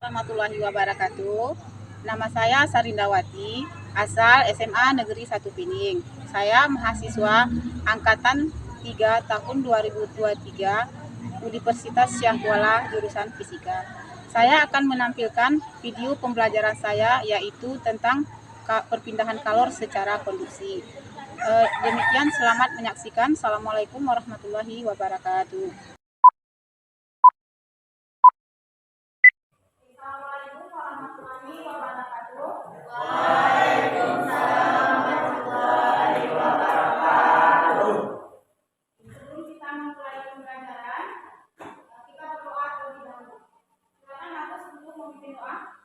warahmatullahi wabarakatuh. Nama saya Sarindawati, asal SMA Negeri 1 Pining. Saya mahasiswa angkatan 3 tahun 2023 Universitas Syahkuala jurusan Fisika. Saya akan menampilkan video pembelajaran saya yaitu tentang perpindahan kalor secara konduksi. Demikian, selamat menyaksikan. Assalamualaikum warahmatullahi wabarakatuh. Assalamualaikum warahmatullahi wabarakatuh. Waalaikumsalam warahmatullahi wabarakatuh. Sebelum kita memulai pembelajaran, kita berdoa terlebih dahulu. Silakan Agus untuk memimpin doa.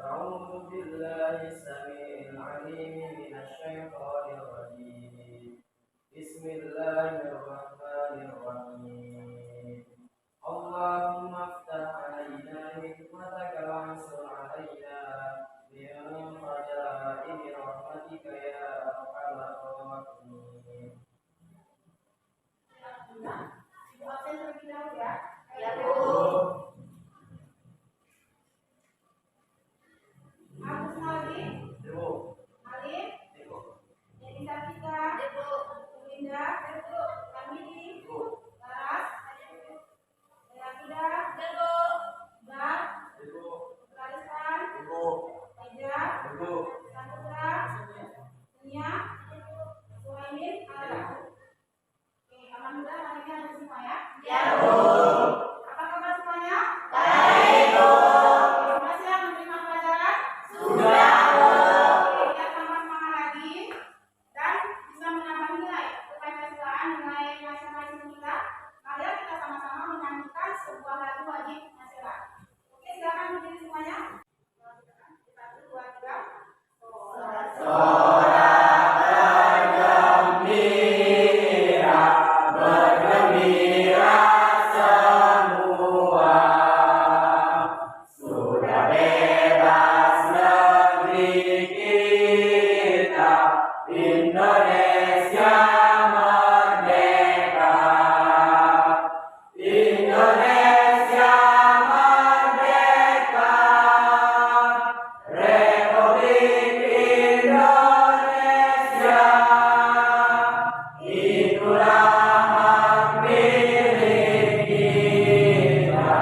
A'udzu billahi samiil 'aliim minasy syaithaanir rajiim. Bismillahirrahmanirrahim. Allahumma aftah 'alaina hikmataka wansur 'alaina min khaza'ini rahmatika ya arhamar rahimin. Ibu absen terlebih dahulu ya. Ya, Bu. Agus Naldi, Bu. Alif, Bu. Yeni Sartika, Linda, Kamili, Laras, Yakida, Dar, Larisan, Eja, Saputra, Nia, Suhaimin, Ala. Oke, alhamdulillah hari ini ada semua ya. Ya, Bu. Apa kabar semuanya? Baik, Bu. Sudah siap menerima pelajaran? Sudah, Bu. Oke, biar tambah semangat lagi dan bisa menambah nilai untuk Pancasila, nilai nasionalisme kita. Mari kita sama-sama menyanyikan sebuah lagu wajib nasional. Oke, silakan berdiri semuanya. 1, 2, 3. Bergembira semua, sudah bebas negeri kita, Indonesia merdeka. Indonesia merdeka, Republik Indonesia, itulah hak milik kita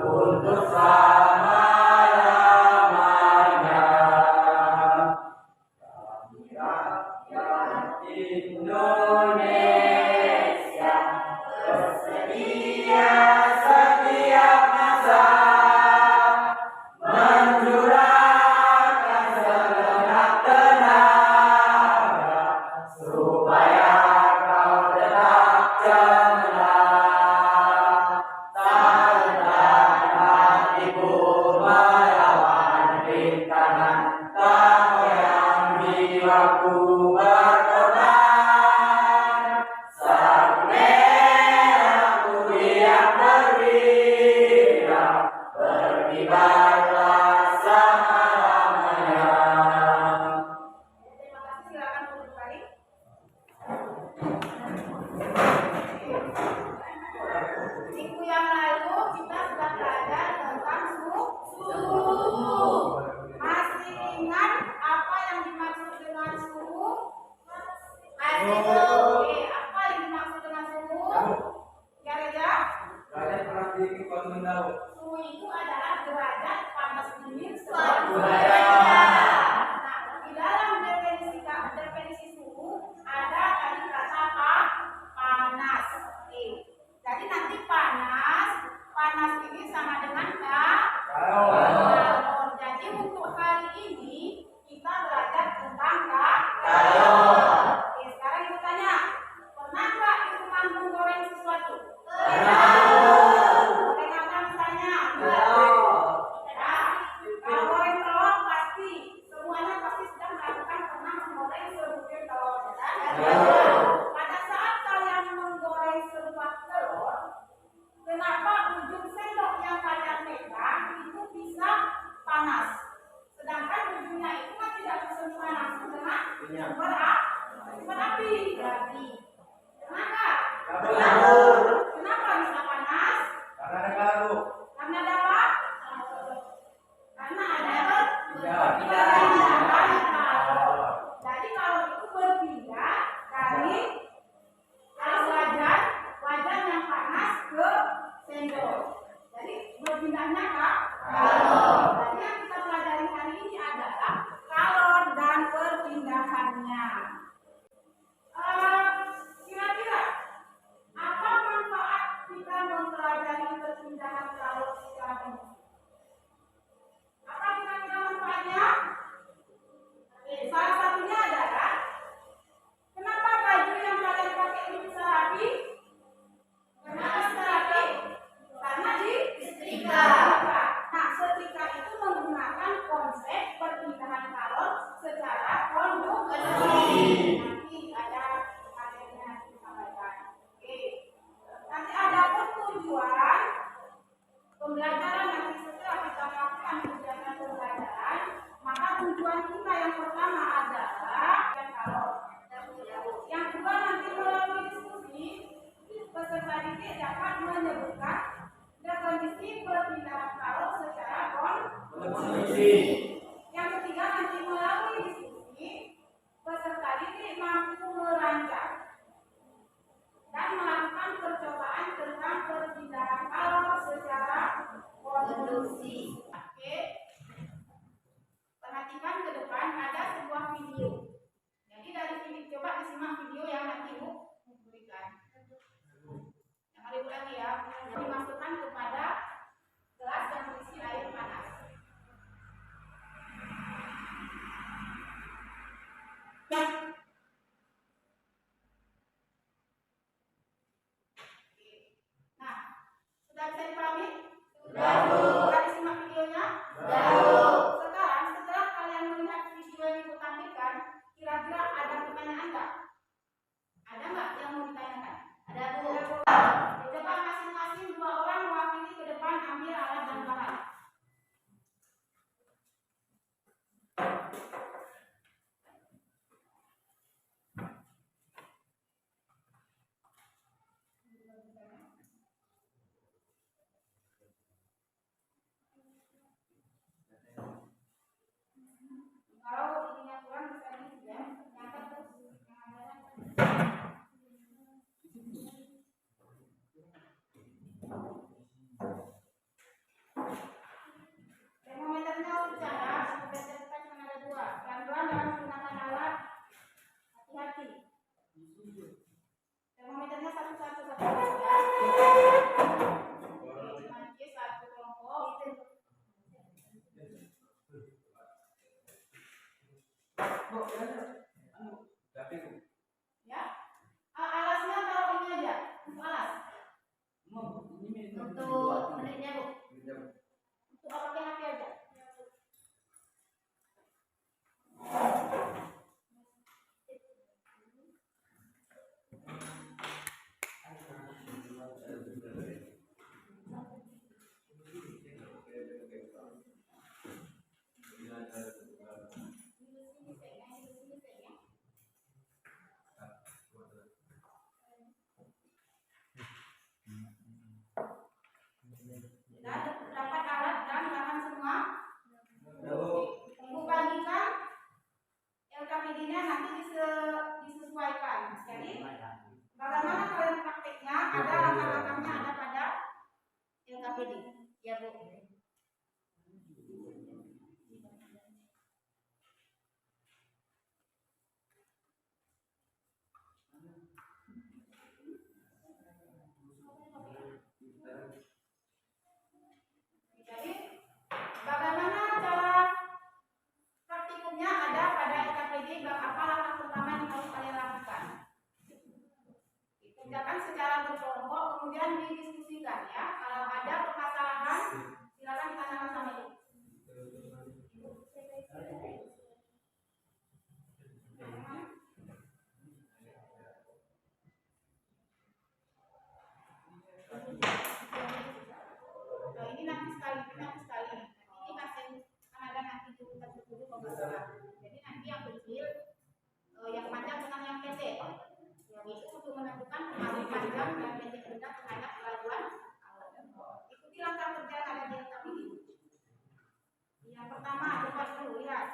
untuk selama-lamanya. Kami rakyat Indonesia bersedia setiap masa mencurahkan segenap tenaga supaya kau tetap cemerlang. Tangan hatiku melawan rintangan, tak goyang jiwaku berkorban. Sang merah putih yang berwibawa, berkibarlah selama-lamanya. Terima kasih, silakan duduk kembali. Minggu yang lalu kita sudah belajar tentang suhu. Masih ingat apa yang dimaksud dengan suhu? Oke, apa yang dimaksud dengan suhu? Ya, Reja? Suhu itu adalah derajat panas dingin suatu daerah. Nah, di dalam definisi suhu ada tadi kata apa? Panas. Oke. Jadi nanti panas ini sama dengan kalor. Jadi untuk hari ini kita belajar tentang kalor. Oke, sekarang ibu tanya, pernah nggak ibu mampu goreng sesuatu? Goreng apa misalnya? Nah, kalau goreng telur berpindahnya Kak? Kalau. Jadi yang kita pelajari hari ini adalah kalor dan perpindahannya. Kira-kira apa manfaat kita mempelajari perpindahan kalor secara umum? Apa kira-kira manfaatnya? Salah satunya adalah kenapa baju yang kalian pakai ini bisa rapi? Kenapa bisa rapi? Karena disetrika. Nah, setrika itu menggunakan konsep perpindahan kalor secara konduksi. Nanti ada materinya disampaikan. Oke. Nanti ada pun tujuan pembelajaran nanti setelah kita melakukan kegiatan pembelajaran, maka tujuan kita yang pertama adalah kalor. Yang kedua nanti melalui diskusi peserta didik dapat menyebutkan definisi perpindahan kalor secara konduksi. Yang ketiga nanti melalui diskusi peserta didik mampu merancang dan melakukan percobaan tentang perpindahan kalor secara konduksi. Oke. Perhatikan ke depan ada sebuah video. Jadi dari video coba disimak video yang nanti Ibu berikan. Yang ada Ibu lagi ya. Jadi masukkan kepada gelas yang berisi air panas. Nah, sudah bisa dipahami? Sudah, Bu. Sudah disimak videonya? Sudah, Bu. Sekarang setelah kalian melihat video yang Ibu tampilkan, kira-kira ada pertanyaan nggak? Ada nggak yang mau ditanyakan? Ada, Bu. Coba masing-masing 2 orang mewakili ke depan ambil alat dan bahan. Kalau ininya kurang bisa diisi ya, nyata terus yang ada. Termometernya bicara, termometer cuma ada 2. Pelan-pelan dalam menggunakan alat, hati-hati. Termometernya satu-satu ya. Cuma satu kelompok. Ya, alasnya taruh ini aja, alas. Untuk menitnya Bu. Untuk pakai HP aja. Dapat alat dan bahan semua. Ibu bagikan LKPD-nya nanti disesuaikan. Jadi bagaimana kalian prakteknya ada langkah-langkahnya ada pada LKPD. Ya Bu. Jadi bagaimana cara praktikumnya ada pada LKPD, apa langkah pertama yang harus kalian lakukan? Dikerjakan secara berkelompok, kemudian didiskusikan ya. Kalau ada permasalahan, silakan ditanyakan sama Ibu. Nah, ini nanti sekali. Ini kasih kan ada nanti kita dulu pembahasan. Jadi nanti yang kecil, yang panjang dengan yang pendek. Yang itu untuk menentukan pengaruh panjang dan pendek kita terhadap kelajuan. Ikuti langkah kerja yang ada di LKPD ini. Yang pertama, coba dulu lihat.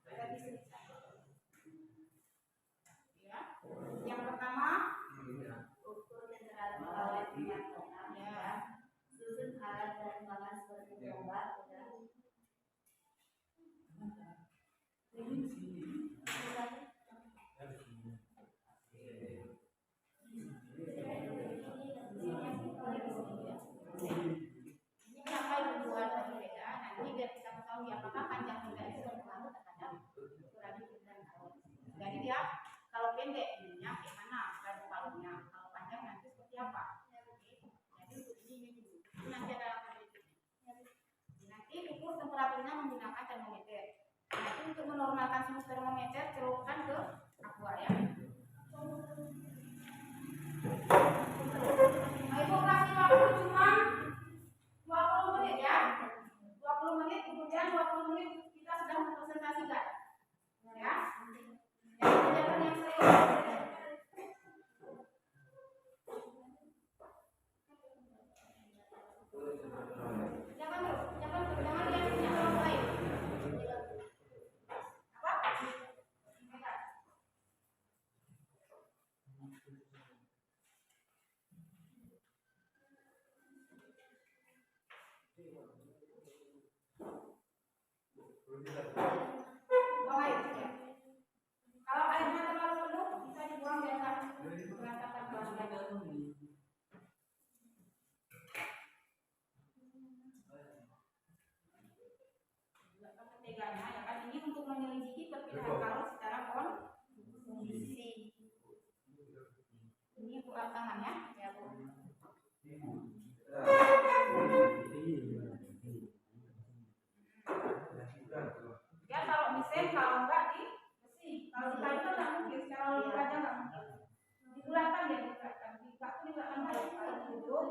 Ada di sini. Ya. Yang pertama, ukur dan alat. Ya. Susun alat dan Ini kenapa dibuat berbeda? Nanti biar kita ketahui apakah panjang benda itu berpengaruh terhadap ukuran dan tahun. Jadi dia kalau pendek ininya kayak mana dan palungnya, kalau panjang nanti seperti apa? Jadi untuk ini dulu. Ini nanti ada nanti ukur temperaturnya menggunakan termometer. Nanti untuk menormalkan suhu termometer celupkan ke aqua ya. Ibu kasih waktu cuma 20 menit ya. 20 menit kemudian 20 menit kita sudah mempresentasikan. Ya. Yang kerjakan yang serius. Jangan lihat punya orang lain. Apa? Buang air ya. Kalau airnya terlalu penuh bisa dibuang biar nggak berantakan lagi. Teganya ya kan ini untuk menyelidiki perpindahan kalor secara kondisi. Ini untuk alat tangannya ya Bu. Ya kalau mesin kalau enggak di besi, kalau di kayu kan nggak mungkin, secara logika aja nggak mungkin. Dibulatkan ya dibulatkan, tidak pun juga kan kalau duduk.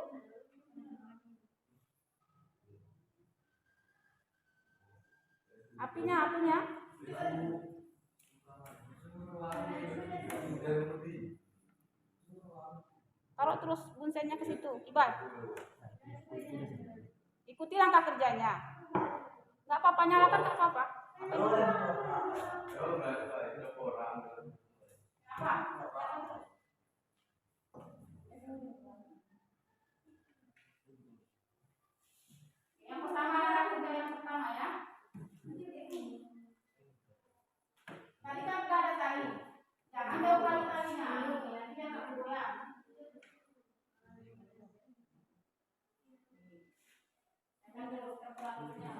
Apinya. Taruh terus bunsennya ke situ, Iban. Ikuti langkah kerjanya. Nggak apa-apa, nyalakan nggak apa-apa. Apa? Yang pertama kerja yang pertama ya. Tadi kan udah ada tali. Jangan jauh kali talinya, nanti dia nggak bergoyang. Jangan terus temperaturnya.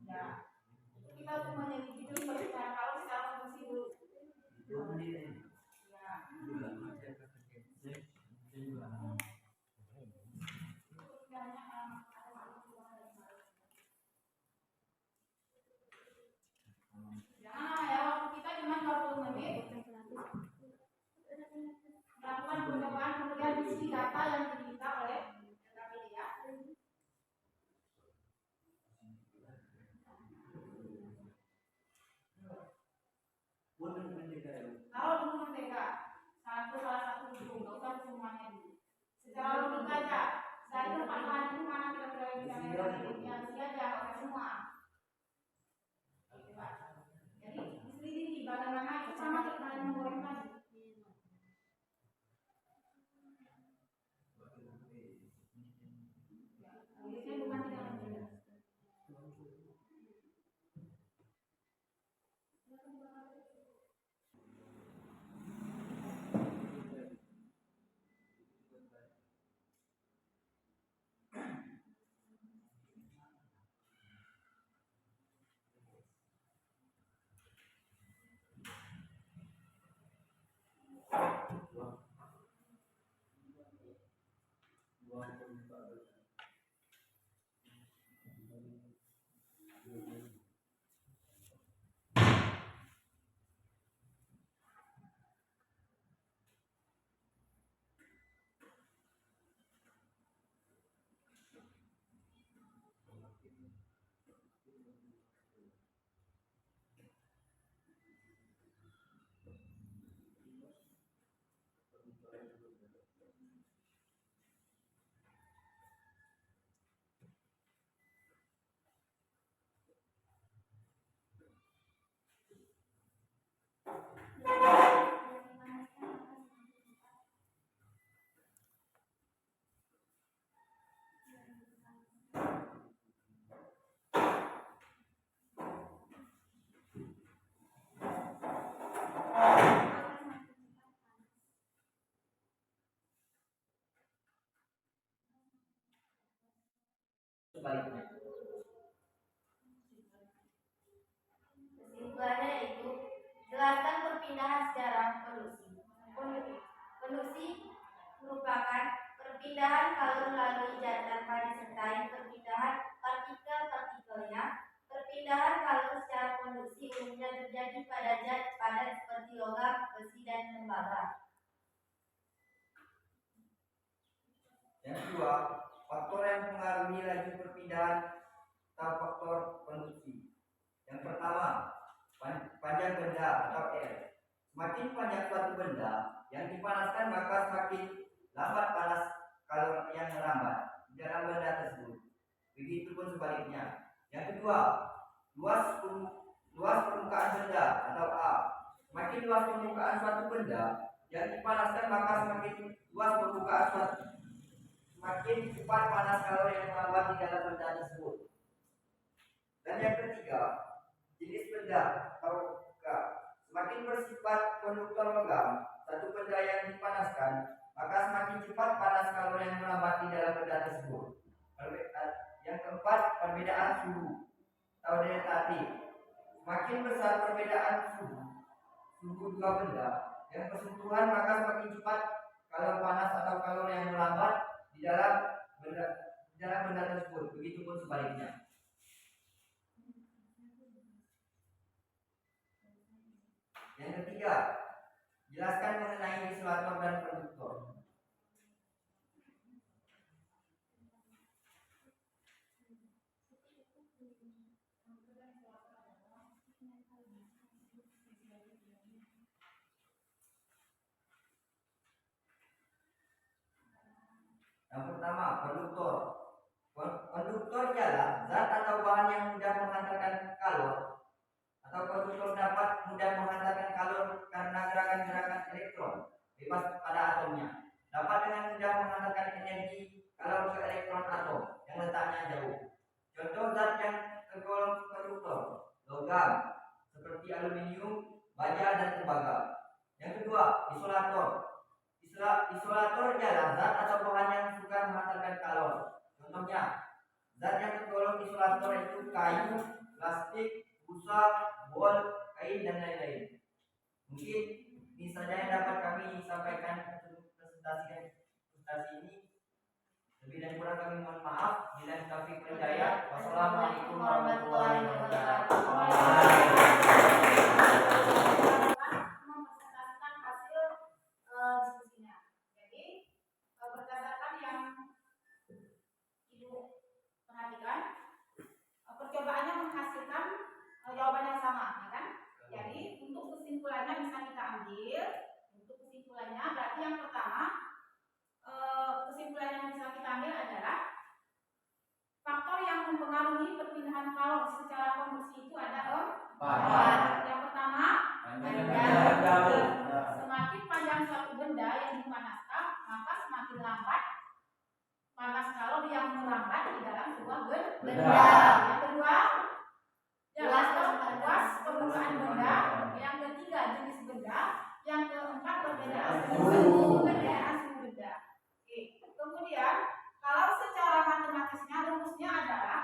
Ya, kita untuk menyelidiki dulu perpindahan kalor secara kondisi dulu. Ya. Jangan ya, waktu kita cuma 20 menit. Lakukan percobaan kemudian isi data yang diminta oleh LKPD ya. Kalau dulu mentega, salah satu dulu, nggak usah semuanya dulu. Secara logika aja, dari tempat bahan itu mana kira-kira yang bisa mereka pilih, yang isi aja, nggak usah semua. Gitu, Pak. Jadi diselidiki bagaimana itu sama kayak kalian menggoreng tadi. Tulisnya bukan tidak mentega. sebaliknya. Kesimpulannya itu, jelaskan perpindahan secara konduksi. Konduksi merupakan perpindahan kalor melalui jantan pada disertai perpindahan partikel-partikelnya. Perpindahan kalor secara konduksi umumnya terjadi pada zat padat seperti logam, besi, dan tembaga. Yang kedua, faktor yang mempengaruhi laju perpindahan atau faktor konduksi. Yang pertama, panjang benda atau R. Semakin panjang suatu benda yang dipanaskan, maka semakin lambat panas kalor yang merambat di dalam benda tersebut. Begitupun sebaliknya. Yang kedua, luas permukaan benda atau A. Semakin luas permukaan suatu benda yang dipanaskan, maka semakin luas permukaan semakin cepat panas kalor yang merambat di dalam benda tersebut. Dan yang ketiga, jenis benda atau K. Semakin bersifat konduktor logam satu benda yang dipanaskan, maka semakin cepat panas kalor yang merambat di dalam benda tersebut. Yang keempat, perbedaan suhu atau delta T. Semakin besar perbedaan suhu dua benda yang bersentuhan, maka semakin cepat kalor panas atau kalor yang merambat di dalam benda tersebut. Begitupun sebaliknya. Yang ketiga, jelaskan mengenai isolator dan konduktor. Yang pertama, konduktor. Konduktor ialah zat atau bahan yang mudah menghantarkan kalor, atau konduktor dapat mudah menghantarkan kalor karena gerakan-gerakan elektron bebas pada atomnya. Dapat dengan mudah menghantarkan energi kalor ke elektron atom yang letaknya jauh. Contoh zat yang tergolong konduktor: logam seperti aluminium, baja, dan tembaga. Yang kedua, isolator. Isolator ialah zat atau bahan yang suka menghantarkan kalor. Contohnya, zat yang tergolong isolator itu kayu, plastik, busa, bol, kain, dan lain-lain. Mungkin ini saja yang dapat kami sampaikan untuk presentasi ini. Lebih dan kurang kami mohon maaf. Bila Taufik Hidayat. Wassalamualaikum warahmatullahi wabarakatuh. Mempresentasikan hasil diskusinya. Jadi berdasarkan yang Ibu perhatikan, percobaannya menghasilkan jawaban yang sama, ya kan? Jadi untuk kesimpulannya bisa kita ambil. Untuk kesimpulannya berarti yang pertama, kesimpulan yang bisa kita ambil adalah faktor yang mempengaruhi perpindahan kalor secara konduksi itu ada empat. Yang pertama, semakin panjang suatu benda yang dipanaskan, maka semakin lambat panas kalor yang merambat di dalam sebuah benda. Yang kedua, luas permukaan benda. Yang ketiga, jenis benda. Yang keempat, perbedaan suhu benda. Oke. Kemudian, kalau secara matematisnya rumusnya adalah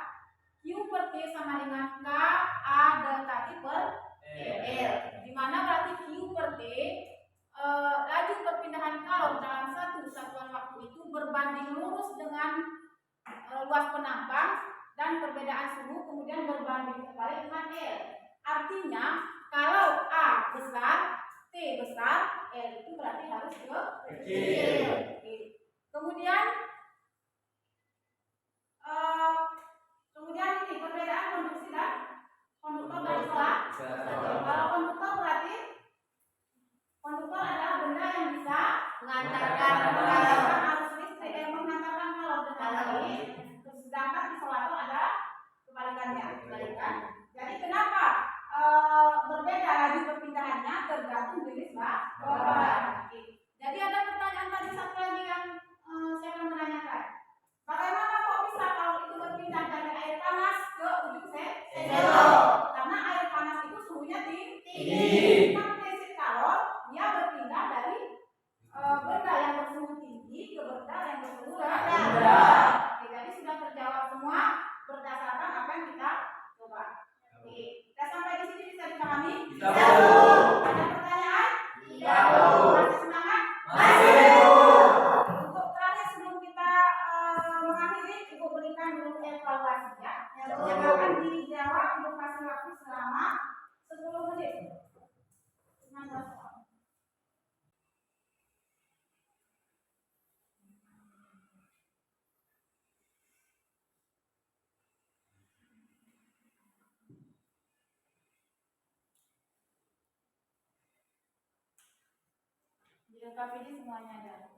Q per T sama dengan K A delta T per L. Di mana berarti Q per T laju perpindahan kalor dalam satu satuan waktu itu berbanding lurus dengan luas penampang dan perbedaan suhu, kemudian berbanding terbalik dengan L. Artinya kalau A besar, T besar, L itu berarti harus kecil. Kemudian ini perbedaan konduksi dan konduktor dan isolator. Kalau konduktor berarti konduktor adalah benda yang bisa mengantarkan arus listrik, mengantarkan kalor dengan baik. Sedangkan isolator adalah kebalikannya. Jadi kenapa berbeda laju perpindahannya? Tergantung jenis bahan. Jadi ada pertanyaan tadi satu lagi yang saya mau menanyakan. Bagaimana kok bisa kalau itu berpindah dari air panas ke ujung sendok? Karena air panas itu suhunya tinggi. Prinsip kalor dia berpindah dari benda yang bersuhu Dilengkapi ini semuanya ada.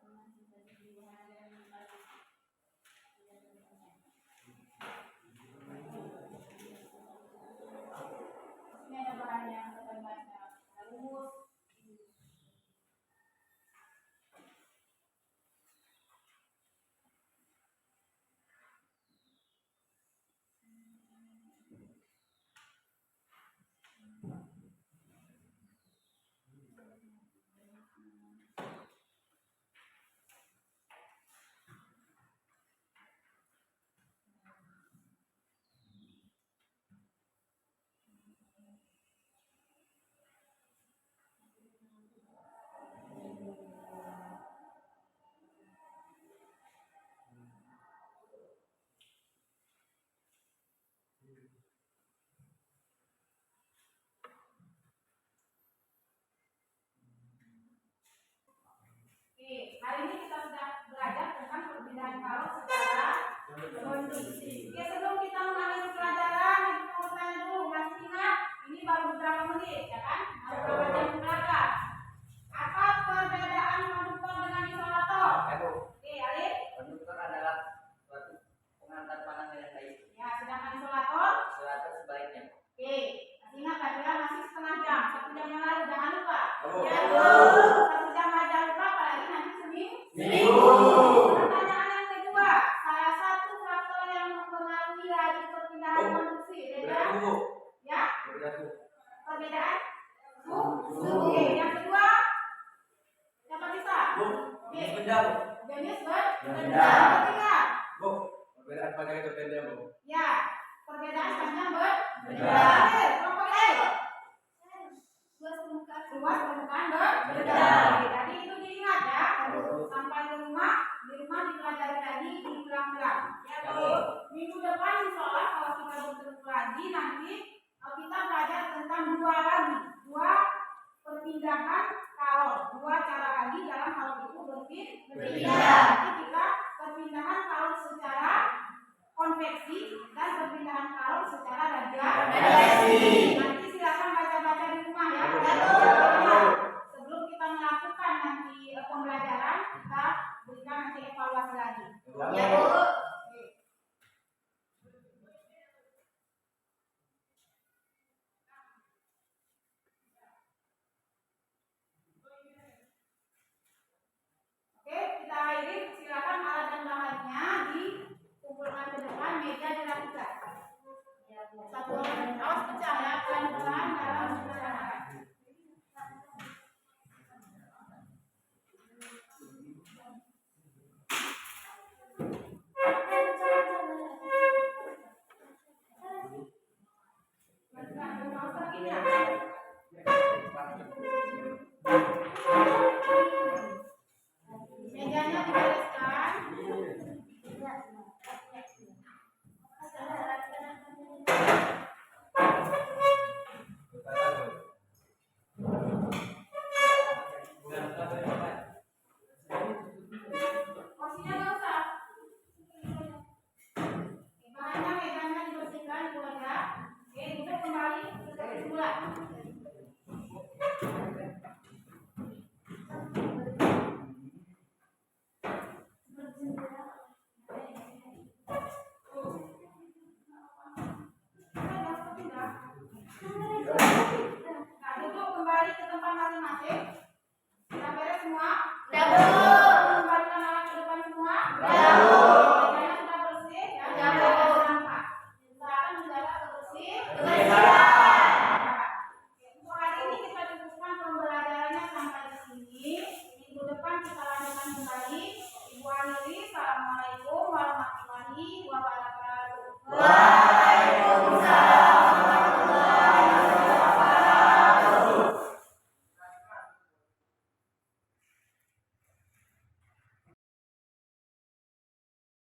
Ini ada bahannya, ada banyak. Rumus. Oke, hari ini kita sudah belajar tentang perbedaan kalau secara konduksi. Oke, sebelum kita mengalami pelajaran, kita mau tanya dulu, masih ingat? Ini baru beberapa menit, ya kan? Beberapa jam ke belakang. Apa perbedaan konduktor dengan isolator? Oke, Alif. Konduktor adalah suatu pengantar panas dengan baik. Ya, sedangkan isolator? Isolator sebaliknya. Oke, masih ingat tadi kan masih setengah jam, 1 jam yang lalu, jangan lupa. Oh. Ya, 1 jam aja lupa, apalagi nanti seminggu. Pertanyaan yang kedua, salah satu faktor yang mempengaruhi laju perpindahan konduksi, beda? Ya, perbedaan suhu. Oke, yang kedua, siapa bisa? Oke, jenis berbeda. Yang ketiga, Perbedaan panjang itu pendek, Bu. ya, perbedaan panjang berbeda. Terakhir, kelompok E. Luas permukaan berbeda. Oke, tadi itu diingat ya. Sampai di rumah dipelajari lagi, diulang-ulang. Ya, kalau minggu depan insya Allah kalau kita bertemu lagi nanti kita belajar tentang dua perpindahan kalor, 2 cara lagi dalam hal itu berpindah. Nanti kita perpindahan kalor secara konveksi dan perpindahan kalor secara radiasi. Nanti silakan baca-baca di rumah ya. Sebelum kita melakukan nanti pembelajaran, kita berikan nanti evaluasi lagi. Ya, Bu. Oke. Oke, kita akhiri. Silakan alat dan bahannya dikumpulkan ke depan, meja dirapikan. Satu orang awas pecah ya, pelan-pelan dalam pembicaraan. Mejanya dibereskan. Porsinya nggak usah. Bahannya mejanya dibersihkan dulu ya. Oke, duduk kembali seperti semula. Nah, duduk kembali ke tempat masing-masing. Sudah beres semua? Kembalikan alat ke depan semua? Mejanya sudah bersih ya? Tidak ada sampah. Usahakan menjaga kebersihan.